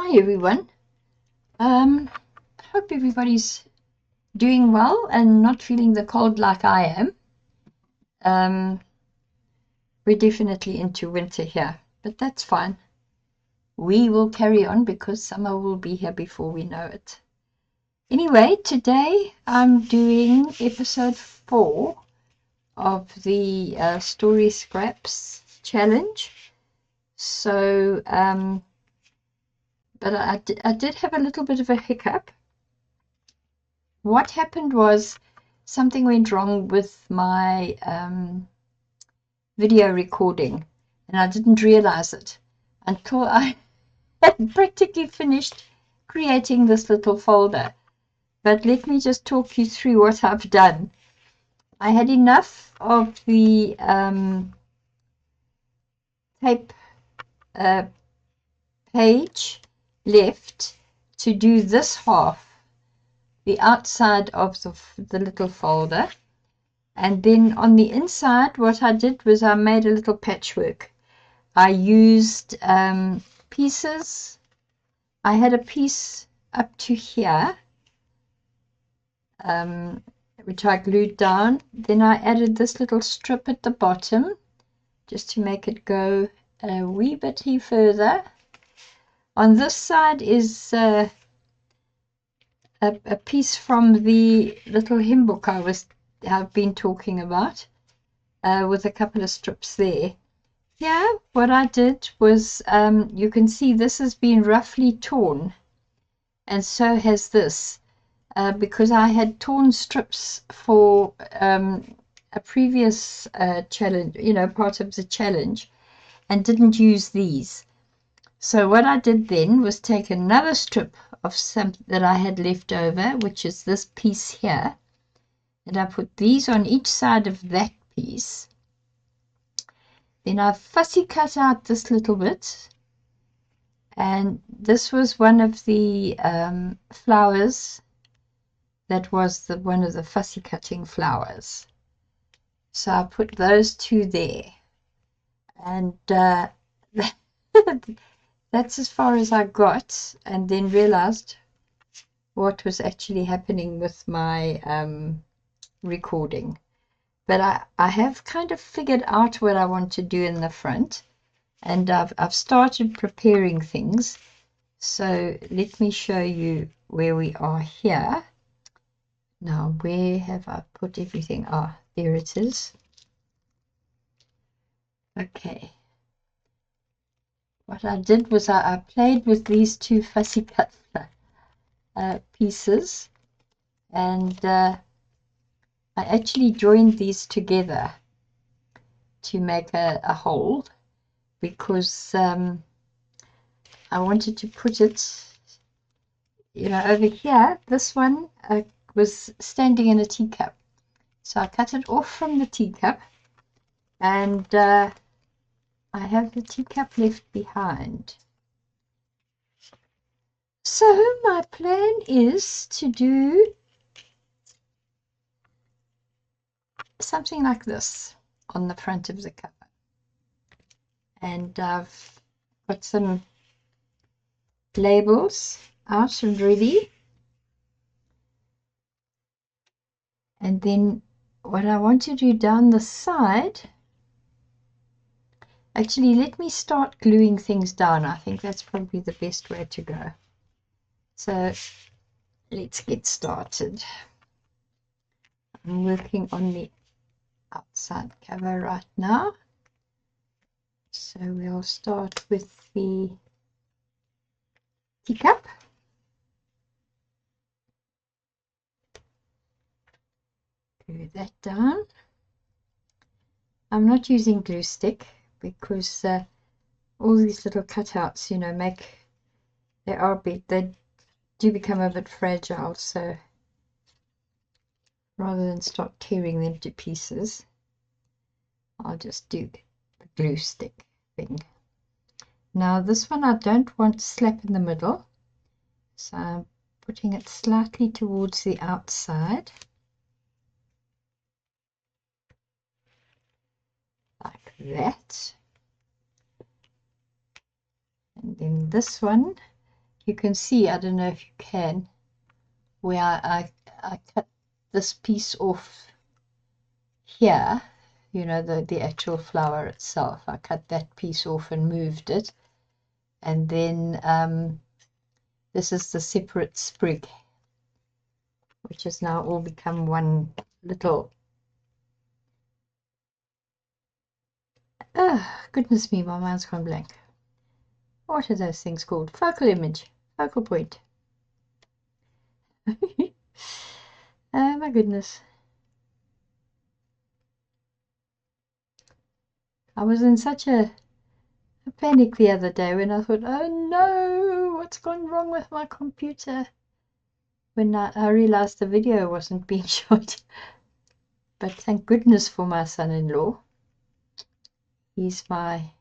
Hi everyone. Hope everybody's doing well and not feeling the cold like I am. We're definitely into winter here, but that's fine. We will carry on because summer will be here before we know it. Anyway, today I'm doing episode 4 of the Story Scraps challenge. So, but I did have a little bit of a hiccup. What happened was something went wrong with my video recording, and I didn't realize it until I had practically finished creating this little folder. But let me just talk you through what I've done. I had enough of the tape page left to do this half, the outside of the little folder. And then on the inside, what I did was I made a little patchwork. I used pieces. I had a piece up to here, which I glued down. Then I added this little strip at the bottom, just to make it go a wee bit further. On this side is a piece from the little hymn book I've been talking about, with a couple of strips there. Here, what I did was, you can see this has been roughly torn, and so has this, because I had torn strips for a previous challenge, part of the challenge, and didn't use these. So what I did then was take another strip of some that I had left over, which is this piece here, and I put these on each side of that piece. Then I fussy cut out this little bit, and this was one of the flowers that was one of the fussy cutting flowers. So I put those two there, and that's as far as I got, and then realized what was actually happening with my recording. But I have kind of figured out what I want to do in the front, and I've started preparing things. So let me show you where we are here. Now, where have I put everything? Ah, there it is. Okay. What I did was I played with these two fussy cut pieces, and I actually joined these together to make a hole, because I wanted to put it, over here. This one was standing in a teacup, so I cut it off from the teacup, and I have the teacup left behind. So my plan is to do something like this on the front of the cover, and I've got some labels out and ready. And then what I want to do down the side, actually let me start gluing things down. I think that's probably the best way to go. So let's get started. I'm working on the outside cover right now. So we'll start with the teacup. Glue that down. I'm not using glue stick because all these little cutouts, they do become a bit fragile. So rather than start tearing them to pieces, I'll just do the glue stick thing. Now this one I don't want slap in the middle, so I'm putting it slightly towards the outside, like that. And then this one, you can see, I don't know if you can, where I cut this piece off here, you know, the actual flower itself. I cut that piece off and moved it. And then this is the separate sprig, which has now all become one little, goodness me, my mind's gone blank. What are those things called? Focal image, focal point. Oh my goodness. I was in such a panic the other day when I thought, oh no, what's gone wrong with my computer? When I realized the video wasn't being shot. But thank goodness for my son-in-law. He's my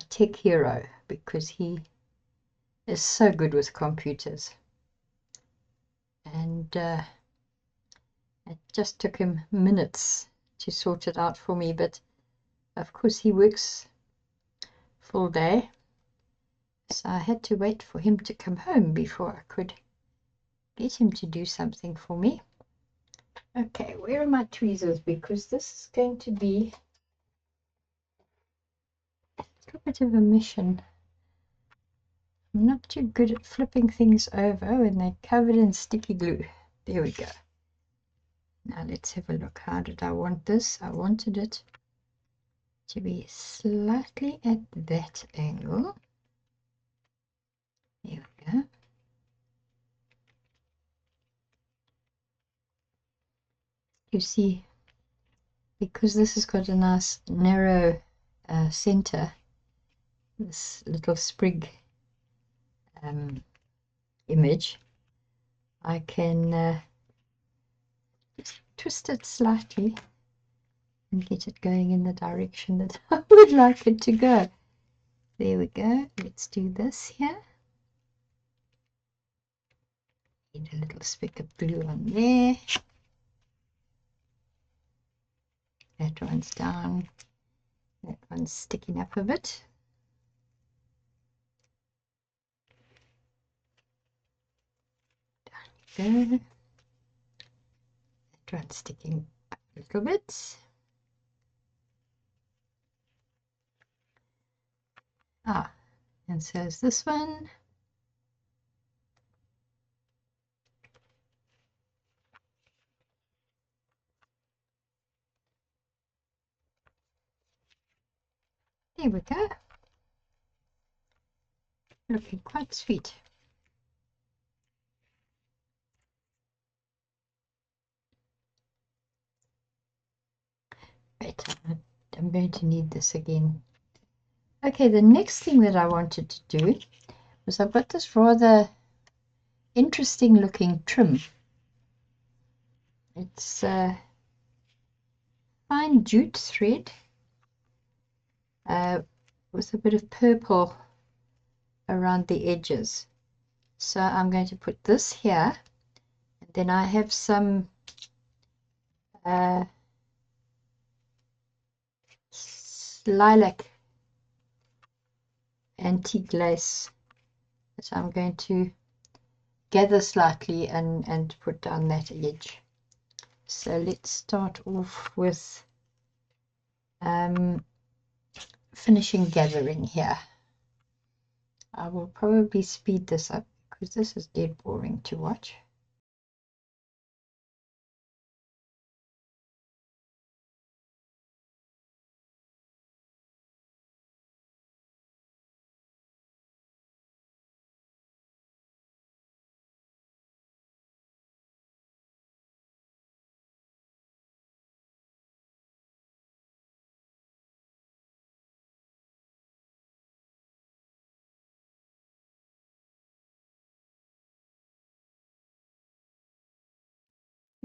tech hero, because he is so good with computers. And it just took him minutes to sort it out for me, but of course he works full day, so I had to wait for him to come home before I could get him to do something for me. Okay, where are my tweezers? Because this is going to be a little bit of a mission. I'm not too good at flipping things over when they're covered in sticky glue. There we go. Now let's have a look. How did I want this? I wanted it to be slightly at that angle. There we go. You see, because this has got a nice narrow center, this little sprig image, I can just twist it slightly and get it going in the direction that I would like it to go. There we go. Let's do this here. Need a little speck of glue on there. That one's down. That one's sticking up a bit. Down you go. That one's sticking up a little bit. And so is this one. There we go. Looking quite sweet. Right, I'm going to need this again. Okay, the next thing that I wanted to do was I've got this rather interesting looking trim. It's fine jute thread with a bit of purple around the edges. So I'm going to put this here, and then I have some lilac antique lace that I'm going to gather slightly and put down that edge. So let's start off with finishing gathering here. I will probably speed this up because this is dead boring to watch.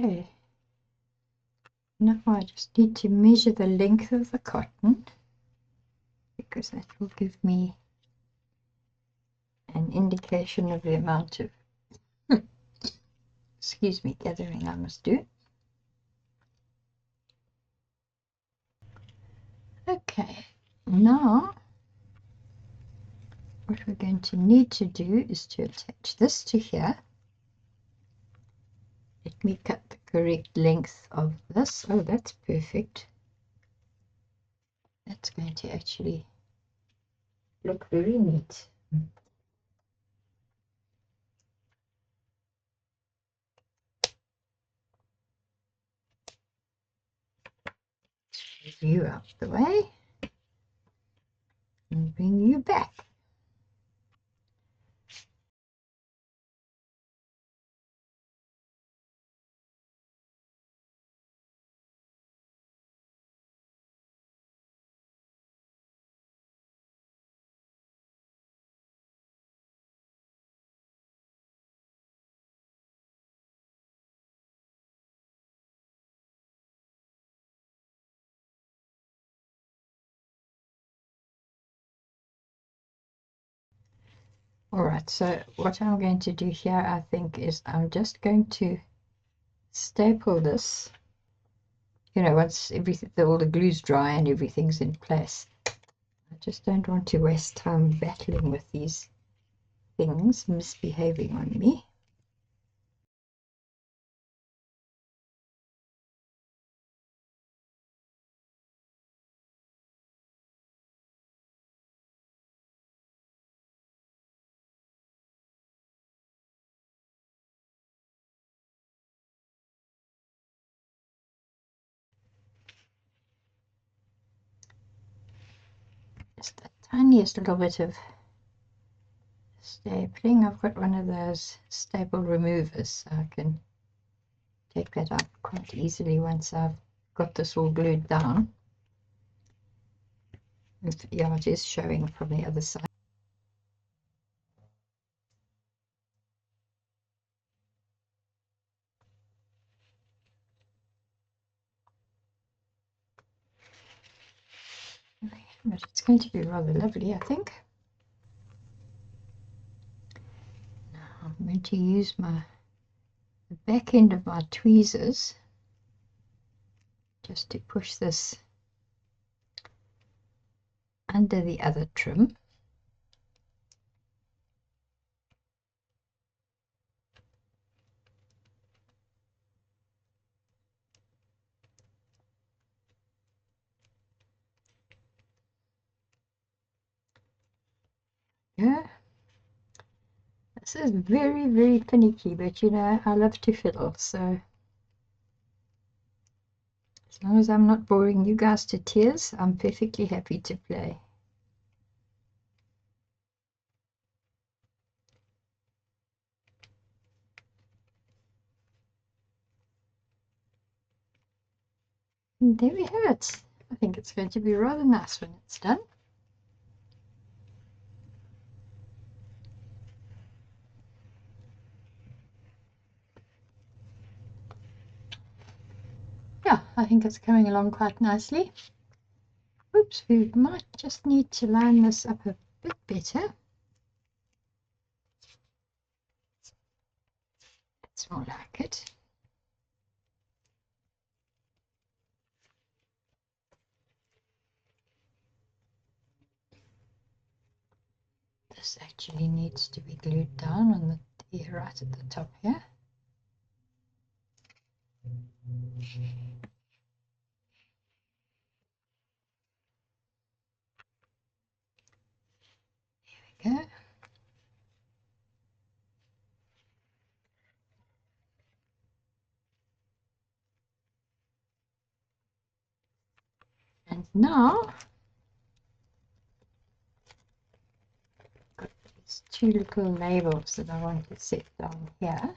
Okay. Now I just need to measure the length of the cotton, because that will give me an indication of the amount of excuse me, gathering I must do. Okay, now what we're going to need to do is to attach this to here. Let me cut the correct length of this. Oh, that's perfect. That's going to actually look very neat. Move you out the way and bring you back. Alright, so what I'm going to do here, I think, is I'm just going to staple this, you know, once everything, all the glue's dry and everything's in place. I just don't want to waste time battling with these things misbehaving on me. Just the tiniest little bit of stapling. I've got one of those staple removers, so I can take that out quite easily once I've got this all glued down. Yeah, it is showing from the other side. But it's going to be rather lovely, I think. Now I'm going to use the back end of my tweezers just to push this under the other trim. Yeah, this is very, very finicky, but you know, I love to fiddle, so as long as I'm not boring you guys to tears, I'm perfectly happy to play. And there we have it. I think it's going to be rather nice when it's done. Yeah, I think it's coming along quite nicely. Oops, we might just need to line this up a bit better. That's more like it. This actually needs to be glued down on the right at the top here. There we go. And now I've got these two little labels that I want to set down here.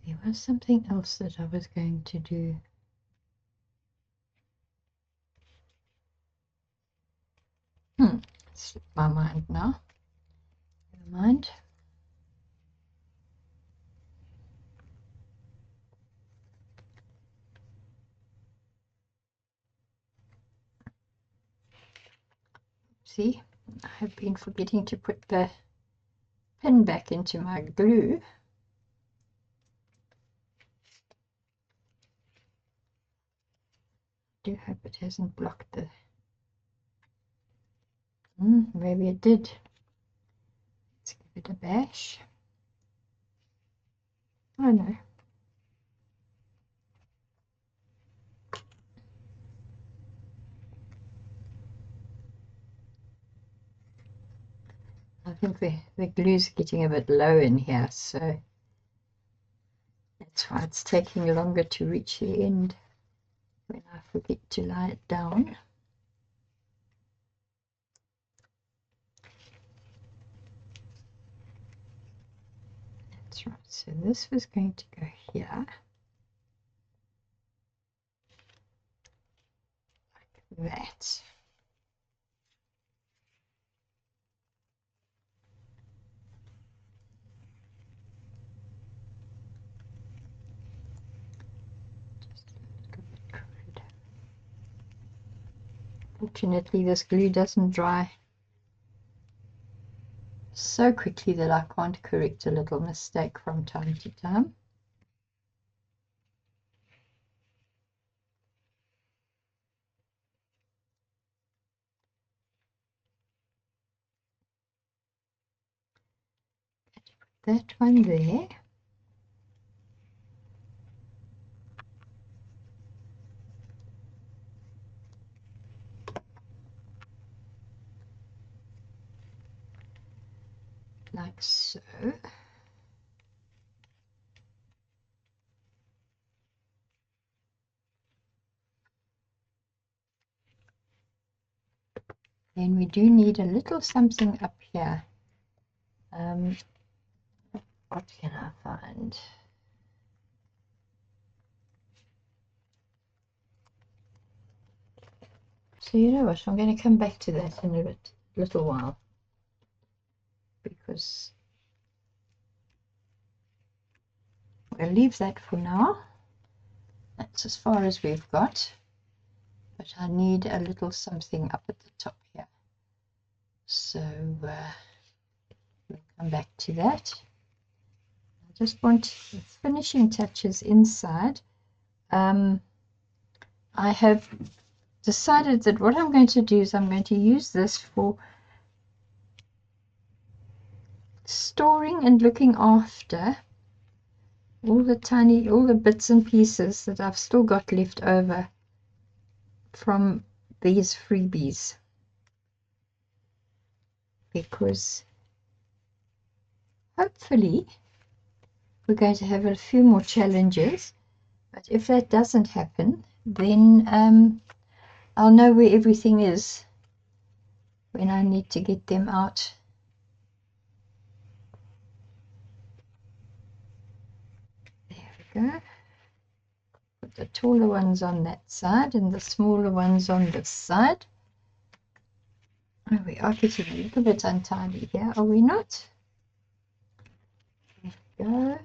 There was something else that I was going to do. Slipped my mind now. Never mind. See, I have been forgetting to put the pin back into my glue. I do hope it hasn't blocked the... maybe it did. Let's give it a bash. Oh no. I think the glue's getting a bit low in here, so that's why it's taking longer to reach the end when I forget to lie it down. That's right, so this was going to go here, like that. Fortunately, this glue doesn't dry so quickly that I can't correct a little mistake from time to time. That one there. Like so. Then we do need a little something up here. What can I find? So you know what, I'm going to come back to that in a little while, because we'll leave that for now. That's as far as we've got, but I need a little something up at the top here, so we'll come back to that. I just want the finishing touches inside. I have decided that what I'm going to do is I'm going to use this for storing and looking after all the bits and pieces that I've still got left over from these freebies, because hopefully we're going to have a few more challenges, but if that doesn't happen, then I'll know where everything is when I need to get them out. There we go. Put the taller ones on that side and the smaller ones on this side. Oh, we are getting a little bit untidy here, are we not? There we go.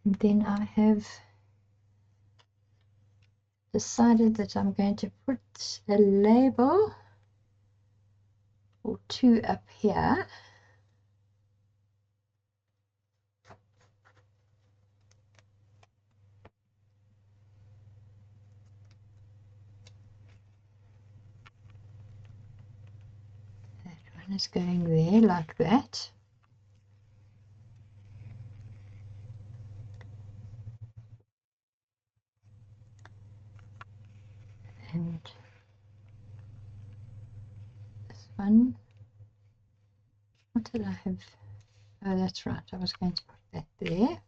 And then I have decided that I'm going to put a label or two up here. That one is going there like that. And this one, what did I have? Oh, that's right, I was going to put that there.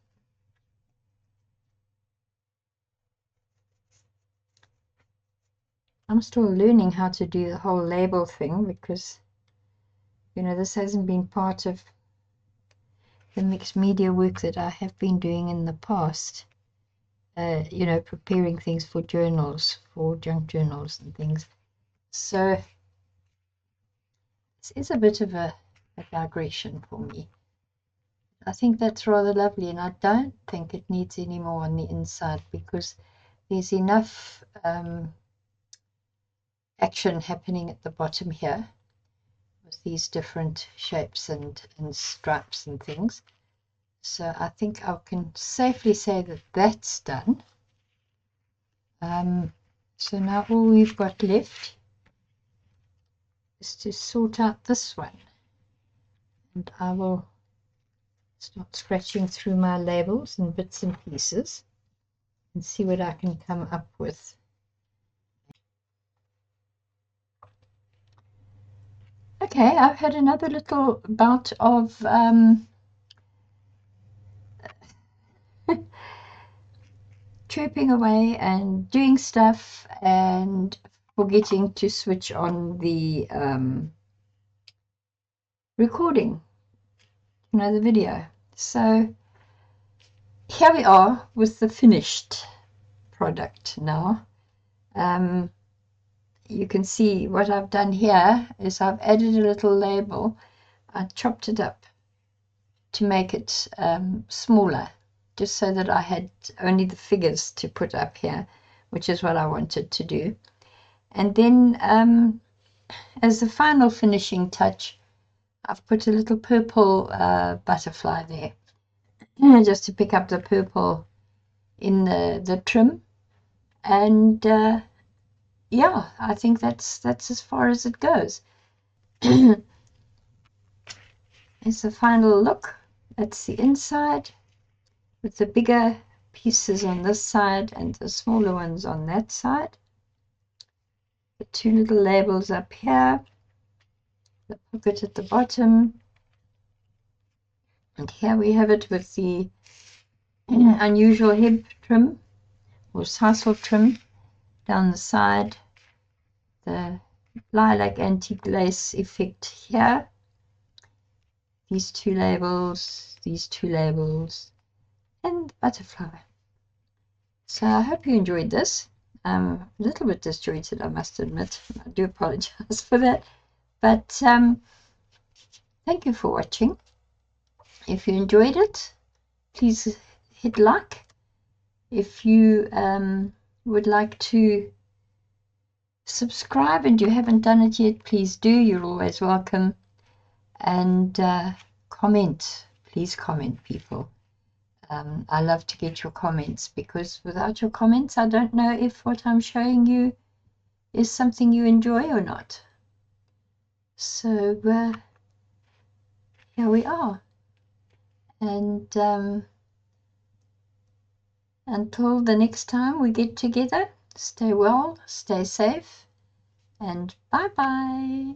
I'm still learning how to do the whole label thing, because you know, this hasn't been part of the mixed media work that I have been doing in the past. You know, preparing things for journals, for junk journals and things. So this is a bit of a digression for me. I think that's rather lovely, and I don't think it needs any more on the inside, because there's enough action happening at the bottom here with these different shapes and stripes and things. So I think I can safely say that that's done. So now all we've got left is to sort out this one, and I will start scratching through my labels and bits and pieces and see what I can come up with. Okay, I've had another little bout of chirping away and doing stuff and forgetting to switch on the recording, the video. So here we are with the finished product now. You can see what I've done here is I've added a little label. I chopped it up to make it smaller, just so that I had only the figures to put up here, which is what I wanted to do. And then as the final finishing touch, I've put a little purple butterfly there, just to pick up the purple in the trim. And yeah, I think that's as far as it goes. It's the final look. That's the inside, with the bigger pieces on this side and the smaller ones on that side. The two little labels up here, the pocket at the bottom, and here we have it with the unusual hemp trim or sisal trim down the side, the lilac antique lace effect here, these two labels, and the butterfly. So I hope you enjoyed this. A little bit disjointed, I must admit. I do apologize for that. But thank you for watching. If you enjoyed it, please hit like. If you would like to subscribe and you haven't done it yet, please do. You're always welcome. And comment. Please comment, people. I love to get your comments, because without your comments, I don't know if what I'm showing you is something you enjoy or not. So here we are. And until the next time we get together, stay well, stay safe, and bye-bye.